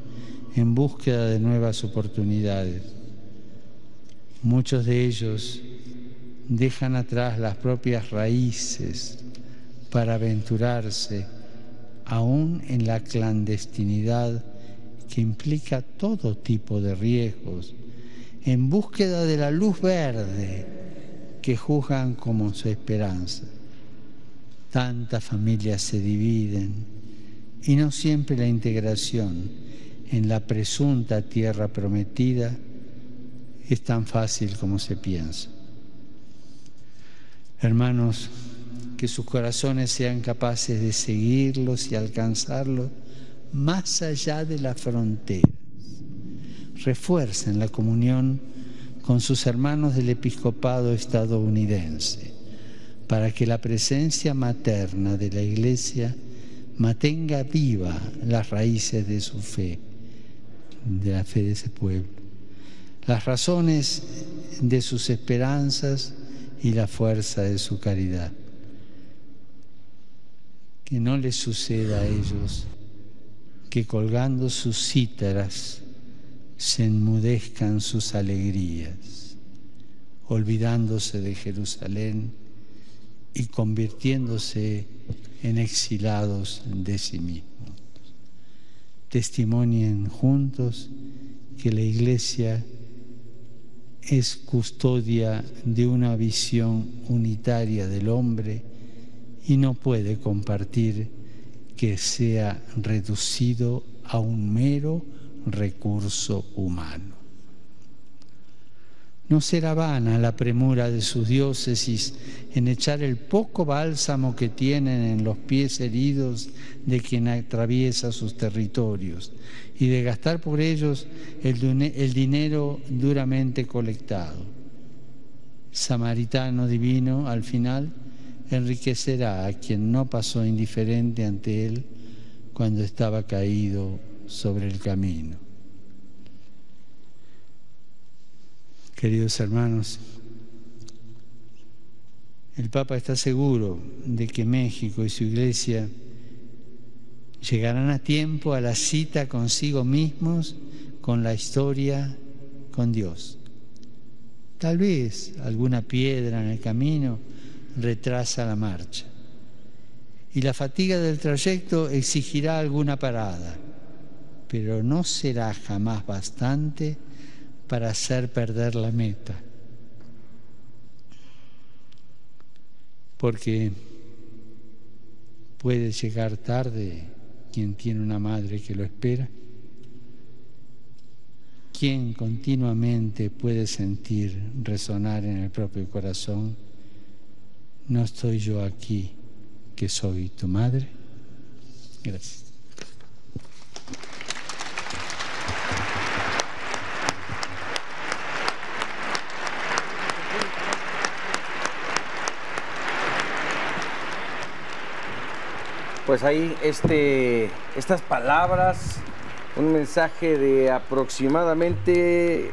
en búsqueda de nuevas oportunidades. Muchos de ellos dejan atrás las propias raíces para aventurarse aún en la clandestinidad que implica todo tipo de riesgos, en búsqueda de la luz verde que juzgan como su esperanza. Tantas familias se dividen y no siempre la integración en la presunta tierra prometida es tan fácil como se piensa. Hermanos, que sus corazones sean capaces de seguirlos y alcanzarlos más allá de las fronteras. Refuercen la comunión con sus hermanos del episcopado estadounidense para que la presencia materna de la Iglesia mantenga viva las raíces de su fe, de la fe de ese pueblo, las razones de sus esperanzas y la fuerza de su caridad. Que no les suceda a ellos que colgando sus cítaras se enmudezcan sus alegrías, olvidándose de Jerusalén y convirtiéndose en exilados de sí mismos. Testimonien juntos que la Iglesia es custodia de una visión unitaria del hombre y no puede compartir que sea reducido a un mero recurso humano. No será vana la premura de sus diócesis en echar el poco bálsamo que tienen en los pies heridos de quien atraviesa sus territorios y de gastar por ellos el dinero duramente colectado. Samaritano divino, al final, enriquecerá a quien no pasó indiferente ante él cuando estaba caído sobre el camino. Queridos hermanos, el Papa está seguro de que México y su Iglesia llegarán a tiempo a la cita consigo mismos, con la historia, con Dios. Tal vez alguna piedra en el camino retrasa la marcha y la fatiga del trayecto exigirá alguna parada, pero no será jamás bastante para hacer perder la meta. Porque puede llegar tarde quien tiene una madre que lo espera, quien continuamente puede sentir resonar en el propio corazón: ¿no estoy yo aquí, que soy tu madre? Gracias. Pues ahí estas palabras, un mensaje de aproximadamente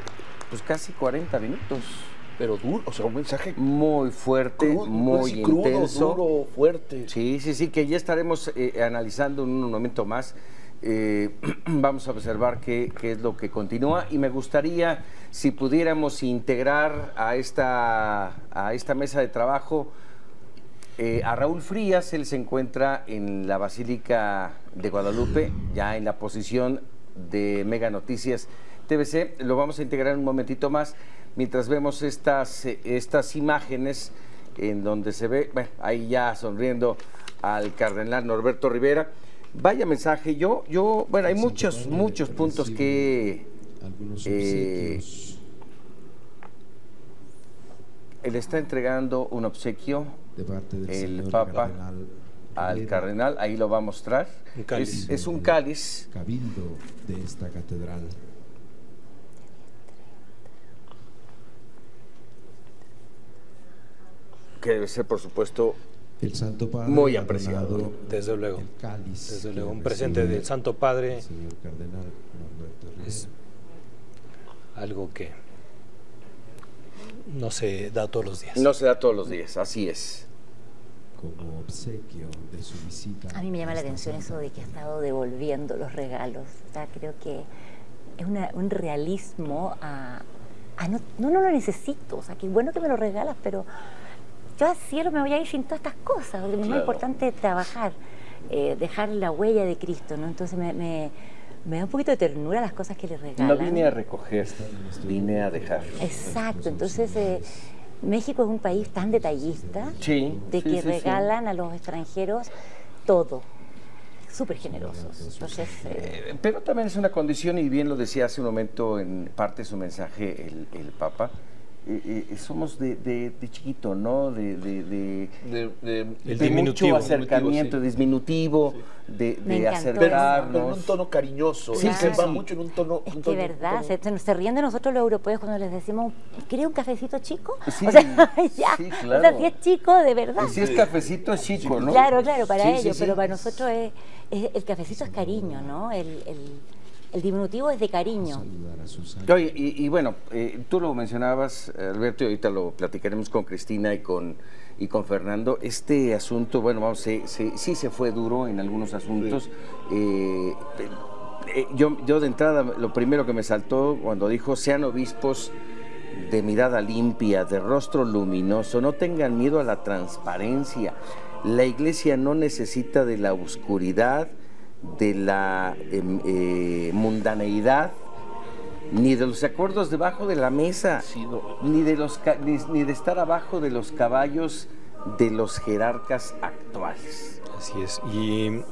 pues casi 40 minutos. Pero duro, o sea, un mensaje muy fuerte, crudo, muy intenso. Duro, fuerte. Sí, que ya estaremos analizando en un momento más. Vamos a observar qué es lo que continúa, y me gustaría si pudiéramos integrar a esta mesa de trabajo a Raúl Frías. Él se encuentra en la Basílica de Guadalupe, ya en la posición de Mega Noticias TVC. Lo vamos a integrar un momentito más, mientras vemos estas imágenes en donde se ve, bueno, ahí ya sonriendo al cardenal Norberto Rivera. Vaya mensaje. Bueno, hay muchos puntos que él está entregando un obsequio, el Papa, al cardenal. Ahí lo va a mostrar. Es un cáliz. Cabildo de esta catedral. Que debe ser, por supuesto, el Santo Padre muy apreciado. Desde luego. Desde luego. Un presente del Santo Padre señor cardenal Norberto Rivera. Es algo que no se da todos los días. No se da todos los días, así es. Como obsequio de su visita. A mí me llama la atención eso de que ha estado devolviendo los regalos. O sea, creo que es un realismo no lo necesito. O sea, qué bueno que me lo regalas, pero yo al cielo me voy a ir sin todas estas cosas. Porque es muy importante trabajar, dejar la huella de Cristo, ¿no? Entonces me da un poquito de ternura las cosas que le regalan. No vine a recoger, vine a dejar. Exacto. Entonces México es un país tan detallista, que regalan a los extranjeros todo, súper generosos. Entonces, pero también es una condición, y bien lo decía hace un momento en parte de su mensaje el Papa. Somos de chiquito, ¿no? De mucho acercamiento, disminutivo, de acercarnos. En un tono cariñoso, se va mucho en un tono. Es que verdad, se ríen de nosotros los europeos cuando les decimos, ¿quiere un cafecito chico? Sí, o sea, ya, claro. O sea, si es chico, de verdad. Si es cafecito, es chico, ¿no? Claro, para ellos, pero para nosotros el cafecito es cariño, ¿no? El diminutivo es de cariño. Oye, y bueno, tú lo mencionabas, Alberto, y ahorita lo platicaremos con Cristina y con Fernando. Este asunto, bueno, sí se fue duro en algunos asuntos. Yo de entrada, lo primero que me saltó cuando dijo: sean obispos de mirada limpia, de rostro luminoso, no tengan miedo a la transparencia. La Iglesia no necesita de la oscuridad, de la mundaneidad, ni de los acuerdos debajo de la mesa, ni de estar abajo de los caballos de los jerarcas actuales. Así es. Y un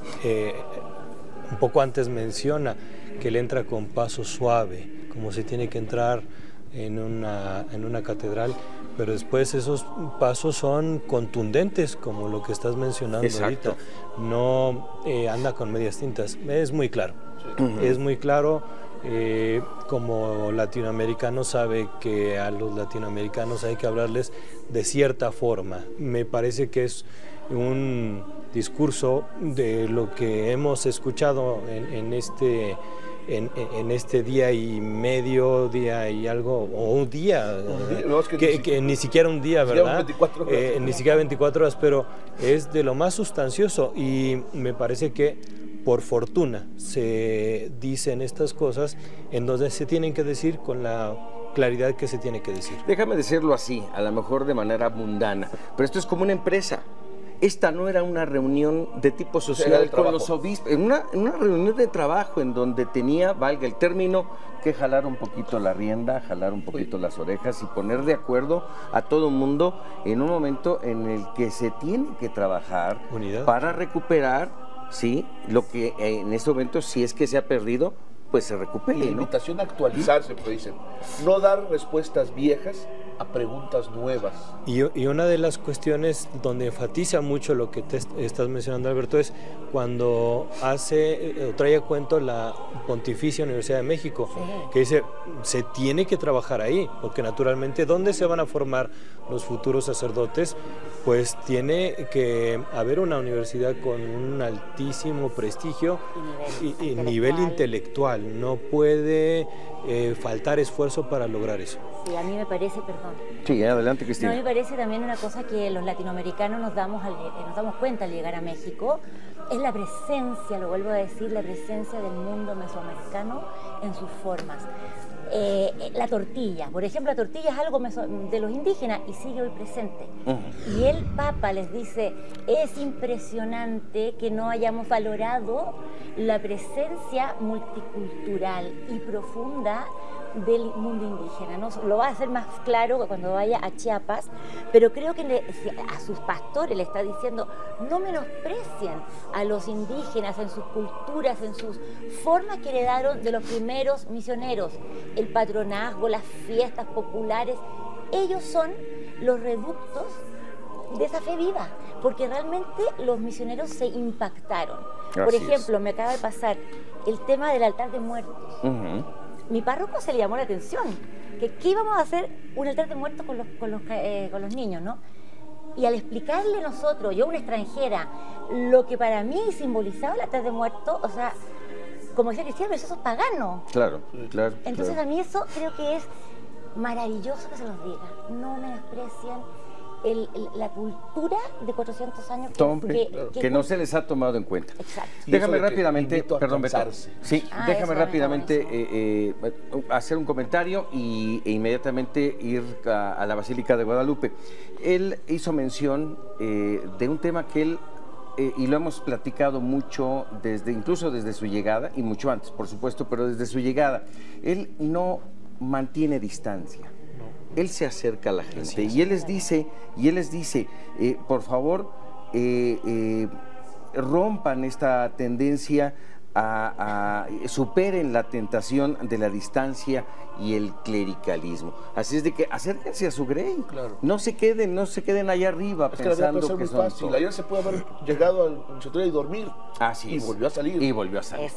poco antes menciona que él entra con paso suave, como se tiene que entrar en una catedral, pero después esos pasos son contundentes, como lo que estás mencionando. Exacto. Ahorita. No anda con medias tintas, es muy claro. Es muy claro. Como latinoamericano sabe que a los latinoamericanos hay que hablarles de cierta forma. Me parece que es un discurso de lo que hemos escuchado en este día y medio, día y algo, o un día, que ni siquiera un día, ¿verdad? 24 horas. Ni siquiera 24 horas, pero es de lo más sustancioso y me parece que por fortuna se dicen estas cosas en donde se tienen que decir con la claridad que se tiene que decir. Déjame decirlo así, a lo mejor de manera mundana, pero esto es como una empresa. Esta no era una reunión de tipo social con los obispos, una reunión de trabajo en donde tenía, valga el término, que jalar un poquito la rienda, jalar un poquito las orejas y poner de acuerdo a todo el mundo en un momento en el que se tiene que trabajar unidad para recuperar, sí, lo que en este momento, si es que se ha perdido, pues se recupere, La ¿no? invitación a actualizarse, porque dicen, no dar respuestas viejas a preguntas nuevas. Y una de las cuestiones donde enfatiza mucho lo que te estás mencionando, Alberto, es cuando trae a cuento la Pontificia Universidad de México, que dice, se tiene que trabajar ahí, porque naturalmente, ¿dónde se van a formar los futuros sacerdotes? Pues tiene que haber una universidad con un altísimo prestigio y nivel intelectual. No puede faltar esfuerzo para lograr eso. Sí, a mí me parece, perdón. Sí, adelante, Cristina. No, a mí me parece también una cosa que los latinoamericanos nos damos cuenta al llegar a México, es la presencia, lo vuelvo a decir, la presencia del mundo mesoamericano en sus formas. La tortilla, por ejemplo, la tortilla es algo de los indígenas y sigue hoy presente. Y el Papa les dice, es impresionante que no hayamos valorado la presencia multicultural y profunda del mundo indígena, ¿no? Lo va a hacer más claro cuando vaya a Chiapas, pero creo que a sus pastores le está diciendo, no menosprecien a los indígenas en sus culturas, en sus formas que heredaron de los primeros misioneros, el patronazgo, las fiestas populares, ellos son los reductos de esa fe viva, porque realmente los misioneros se impactaron. Por ejemplo, me acaba de pasar el tema del altar de muertos. Mi párroco se le llamó la atención, que qué íbamos a hacer un altar de muertos con los niños, ¿no? Y al explicarle nosotros, yo una extranjera, lo que para mí simbolizaba el altar de muertos, o sea, como decía Cristiano, eso es pagano. Claro, claro. Entonces claro. A mí eso creo que es maravilloso que se los diga, no menosprecian la cultura de 400 años que no se les ha tomado en cuenta. Exacto. Déjame rápidamente, perdón, Beto, sí, déjame eso, rápidamente hacer un comentario e inmediatamente ir a la Basílica de Guadalupe. Él hizo mención de un tema que él, y lo hemos platicado mucho incluso desde su llegada, y mucho antes, por supuesto, pero desde su llegada, él no mantiene distancia. Él se acerca a la gente y él les dice, por favor, rompan esta tendencia superen la tentación de la distancia y el clericalismo. Así es de que acérquense a su grey. Claro. No se queden allá arriba pensando que son fácil. Ayer se puede haber llegado al consultorio y dormir. Así y es. volvió a salir. Y volvió a salir.